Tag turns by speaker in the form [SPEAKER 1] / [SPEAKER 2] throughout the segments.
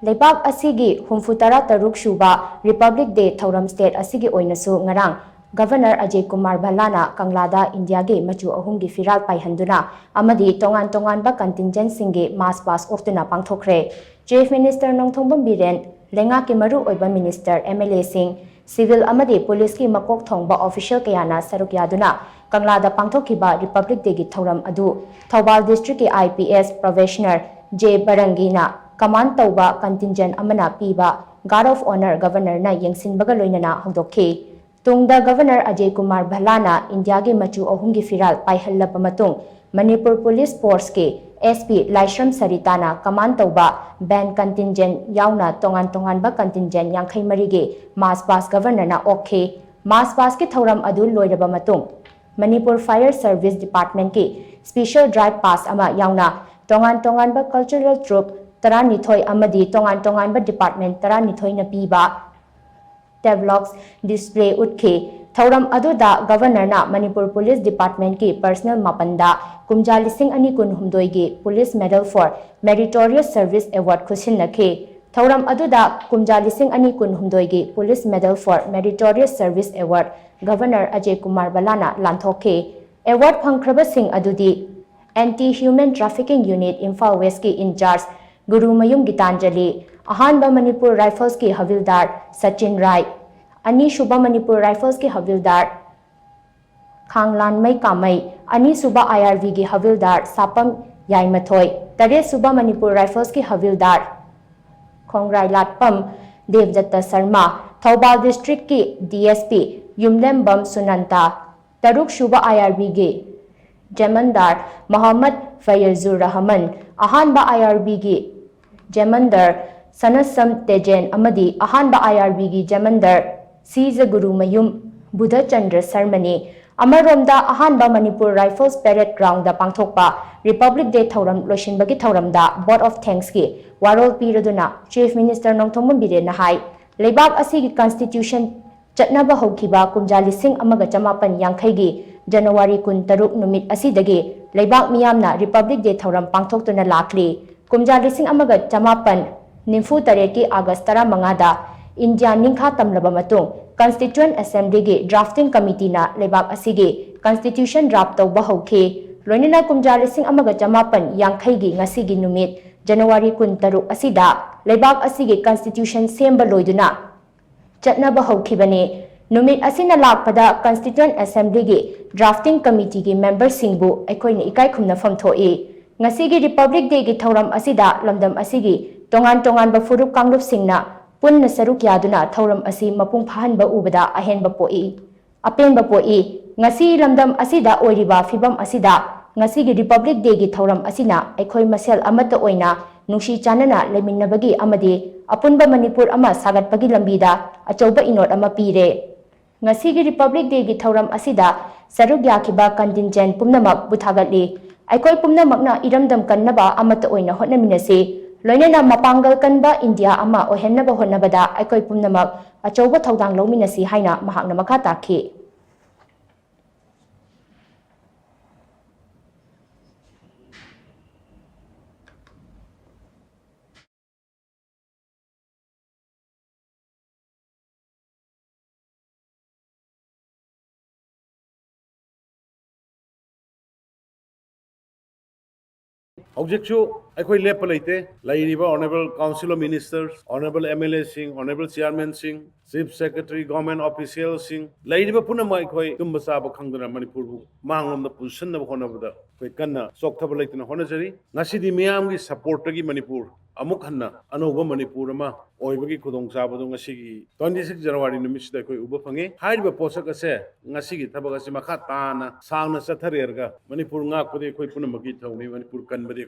[SPEAKER 1] Leibak asigi humfutara taruk shuba Republic Day Thauram State asigi oinasu ngarang Governor Ajay Kumar Bhalana Kanglada India ge machu ahumgi firal paihanduna amadi tongan ba contingent singe mass pass oftuna pangthokre Chief Minister Nongthongbam Biren lenga ke maru oiba Minister MLA Singh Civil amadi police ki makok thongba official kayana saruk yaduna Kanglada pangthokiba Republic Day gi thauram adu Thoubal District ki IPS Professional J Barangina Command tauba contingent amana piba Guard of Honor Governor na yengsinbaga loinana hongdokhi Tungda Governor Ajay Kumar Bhalana India ge machu ahumgi firal paihallaba matung Manipur Police Force ke SP Laishram Saritana Command tauba band contingent yauna tongan ba contingent yangkhai mari ge mass pass governor na okhe mass pass ke thauram adu loiraba matung Manipur Fire Service Department ke special drive pass ama yauna tongan ba cultural troupe Taranithoi amadi tongan ba department Taranithoi na piba Devlogs display utke Thauram aduda governor na Manipur Police Department ki personal mapanda kumja lising ani kun humdoi ge Police Medal for Meritorious Service Award khusin nakhe Thauram aduda kumja lising ani kun humdoi ge Police Medal for Meritorious Service Award Governor Ajay Kumar Bhalana lanthokhe award phangkraba sing adudi Anti-Human Trafficking Unit Imphal West ki in charge Guru Mayum Gitanjali, Ahanba Manipur Rifles ki Havildar, Sachin Rai, Ani Shubha Manipur Rifles ki Havildar, Khanglan Mai Kamai, Ani Suba IRV ki Havildar, Sapam Yaimathoi, Tare Suba Manipur Rifles ki Havildar, Khongrai Latpam, Devdatta Sarma, Thoubal District ki DSP, Yumlem Bam Sunanta, Taruk Shubha IRV ki Jamandar, Muhammad Fayazur Rahman, Ahanba IRB ki Jamandar Sanasam Tejen Amadi Ahanba IRB ki Jamandar Siza Guru Mayum Buddha Chandra Sarmani Amaromda Ahanba Manipur Rifles Parade Ground da Pangthokpa Republic Day Thauram Loshinbagi Thauram da Board of Thanks ki Warol Piraduna Chief Minister Nongthongbam Biren Nahai Leibak asigi Constitution Chatnaba Hokiba Kumja lising amaga chamapan yangkhai gi January 13 numit asidagi Leibak miyamna Republic Day Thauram pangthoktuna lakli kumja lising amaga chamapan nimfu tareki August 15 da India ningkha tamlaba matung Constituent Assembly gi Drafting Committee na Leibak asigi Constitution draft tawba hokhi loinina kumja lising amaga chamapan yangkhai gi ngasigi numit January 13 asida Leibak asigi Constitution semba loiduna Chatnaba hokhibani Numit asina lakpada Constituent Assembly gi Drafting Committee gi member singbu aikoina ikai khumna famthoi ngasigi Republic Day gi thauram asida lamdam asigi tongan ba furuk kanglup singna punna saruk yaduna thauram asi mapung phahanba ubada ahenba poi apenba poi ngasi lamdam asida oiriba fibam asida ngasigi Republic Day gi thauram asina aikoi masel amata oina nungsi chanana leminnabagi amadi apunba Manipur ama sagatpagi lambida achauba inot ama pire Ngasigi Republic Day gi thauram asida saruk yakhiba contingent pumnamak buthagatli aikoi pumnamakna iramdam kannaba amata oina hotnaminasi loinena mapangal kanba India ama ohennaba hotnabada aikoi pumnamak achauba thaudang lawminasi haina mahakna makha takhi
[SPEAKER 2] Objectu, I lepalite, Lairiba, Honorable Council of Ministers, Honorable MLA Singh, Honorable Chairman Singh, Chief Secretary, Government Official Singh, Lairiba Punama, Tumbasaba Kangana Manipur, Mangam the position of Honabada, Kana, Soktabalate and Honazari, Nasidi Miamgi supportagi Manipur, Amukana, Anova Manipurama, Oibagi Kudong Sabado Nasigi, 26 January in the Miss the Ubapangi, Hide Posaka se, Nasigi, Tabagasimakatana, Sana Satarerga, Manipur Nakudi, Punamaki Tony, Manipur Kanbadi.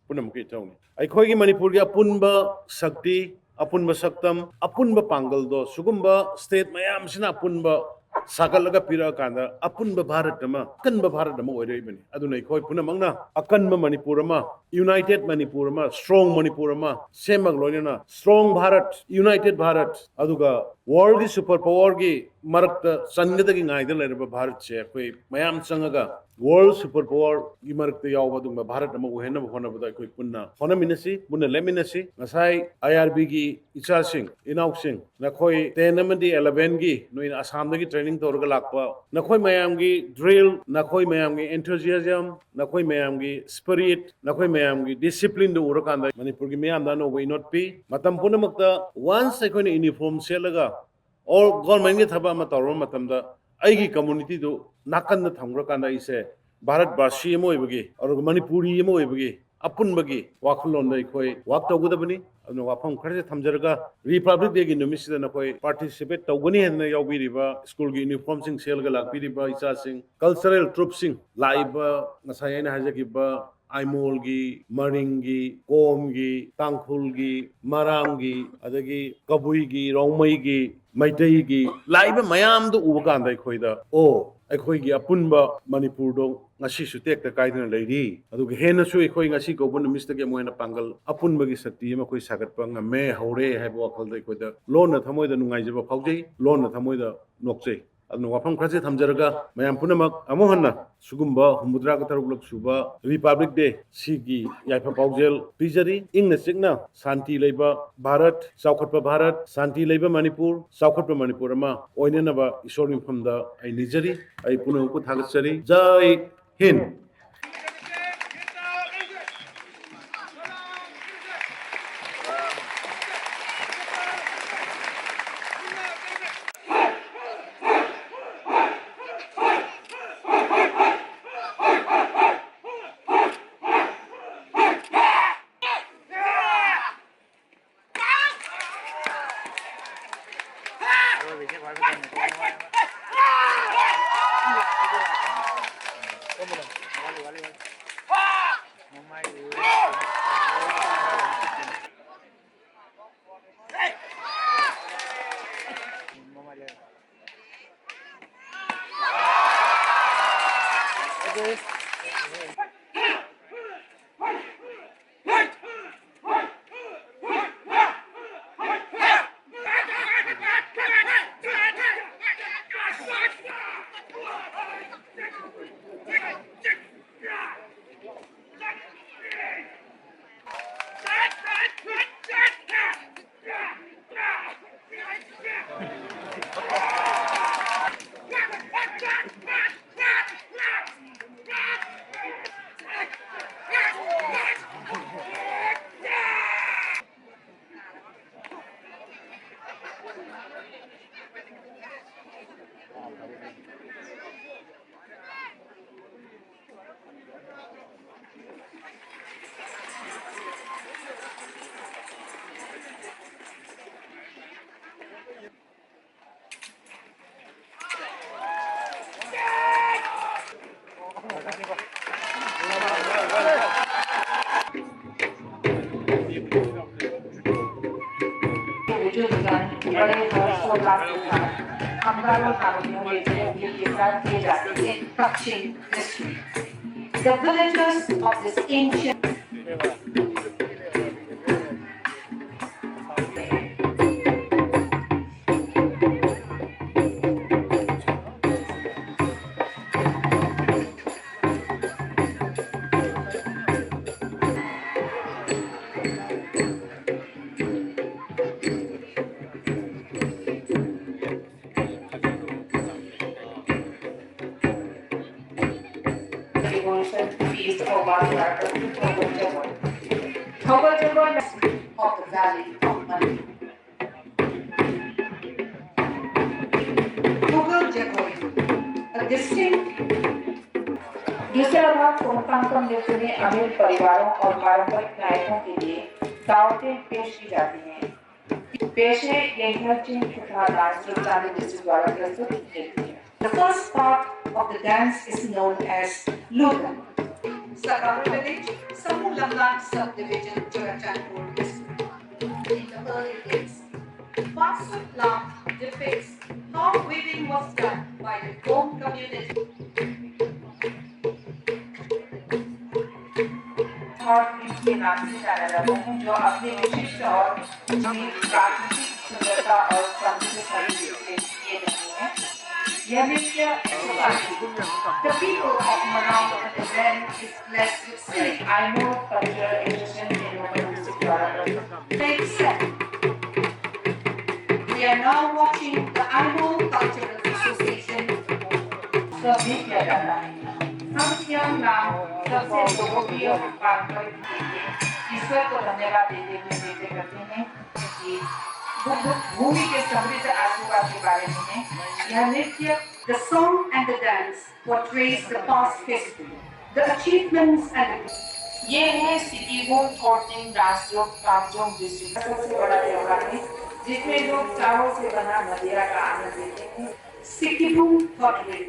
[SPEAKER 2] Punamki Tony. I call him Manipuria Punba Sakti, Apunba Saktam, Apunba Pangaldo, Sugumba, State Mayam Sina Punba, Sakalaga Pira Kanda, Apunba Bharatama, Kanba Bharatama, or even Adunai Koi Punamanga, Akanba Manipurama, United Manipurama, Strong Manipurama, Semag Loyana, Strong Bharat, United Bharat, Aduga, world की super power की मरक्त चनगदगी गाइद लेरब भारत से कोई मयाम चंगगा world super power की मरक्त यावबदुंग भारत अमु हेन होनबदा कोई पुन्ना होनमिनसी पुन्ना लेमिनसी नसाई IRB की इचा सिंह इनाउ सिंह नखोई 10 अमदी 11 की नोइन आसाम दगी ट्रेनिंग तौरगा लाकपा नखोई मयाम की ड्रिल नखोई मयाम की एंथुसियाज्म नखोई मयाम की स्पिरिट नखोई मयाम की डिसिप्लिन दो उरकांदा मणिपुर की मयाम दा नो वे नॉट पी मतम पुनमक्ता वंस अखोइन यूनिफॉर्म सेलगा और गवर्नमेंट के थबा में तौर मतमदा अगी कम्युनिटी दो नाकन थमग्र कांदा इसे भारत वासी अम होइबगी और मणिपुरी अम होइबगी अपुनबगी वाखलोन अखोई वाक तौगदबनी अदुन वाफम खरसे थमजरगा रिपब्लिक डे की नुमिसिदा नखोई पार्टिसिपेट तौगनी हेन याउबिरिबा स्कूल की यूनिफॉर्म सिंग सेलगा लाकबिरिबा इचा सिंग कल्चरल ट्रुप सिंग लाइबा नसायना हाजगिबा आइमोलगी मरिंगी कोमगी तांखुलगी मरामगी अदगी कबुईगी रोमईगी मैतईगी लाइबा मयाम दो उबकांदा अखोइदा ओ अखोइगी अपुनबा मणिपुर दो ngasi su tek ta kaidna leiri adu hena su ekhoi ngasi ko bun mista ke moina pangal apun bagi sakti ma koi sagat pa nga me haure hai bo khal dai ko da lon na thamoi da nungai jaba phaujai lon na thamoi da nokjai adu wafam khase thamjaraga mayam punamak amo hanna sugumba humudra ka taruk lok suba republic day sigi yaifa paujel pijari ingna sikna santi leiba bharat saukhatpa bharat santi leiba manipur saukhatpa manipur ma oinena ba isori famda ai nijari ai punu ku thagasari jai Hind
[SPEAKER 3] बड़े हर्षोल्लास के साथ हंगामा कानूनों में के साथ किए जाते हैं दक्षिण district The villagers of this ancient feast for one character Thogol Jagol of the Valley of Money. Thogol Jagol, a distinct दूसरा भाग कोमकांकम देशों में अमीर परिवारों और पारंपरिक नायकों के लिए दावतें पेश की जाती हैं। पेशे यज्ञचिन तथा डांस सुल्तानी डिस्ट्रिक्ट द्वारा प्रस्तुत की जाती है। The first part of the dance is known as Lugan. Sarab village, Samulangan subdivision, Churachandpur district. In the early days, Baksu Lam depicts how weaving was done by the Gom community. और के नाम से जाना जाता है जो अपने विशिष्ट और प्राकृतिक सुंदरता और समृद्ध संस्कृति किए जाते हैं। यह नृत्य the people of Manang and the band is blessed with saying, I know cultural education in Roman music development. Next step. We are now watching the Annual Cultural Association सर्वे किया जाता है। हम यह नाम सबसे लोकप्रिय पारंपरिक नृत्य ईश्वर को धन्यवाद देते हुए नृत्य करते हैं कि भूमि के समृद्ध आशीर्वाद के बारे में है। यह नृत्य the song and the dance portrays the past history, the achievements and ये है सिटीबोन थॉर्टिंग राष्ट्रीय कामजोंग डिस्ट्रिक्ट का सबसे बड़ा त्योहार है जिसमें लोग चावल से बना मदिरा का आनंद लेते हैं। सिटीबोन थॉर्टिंग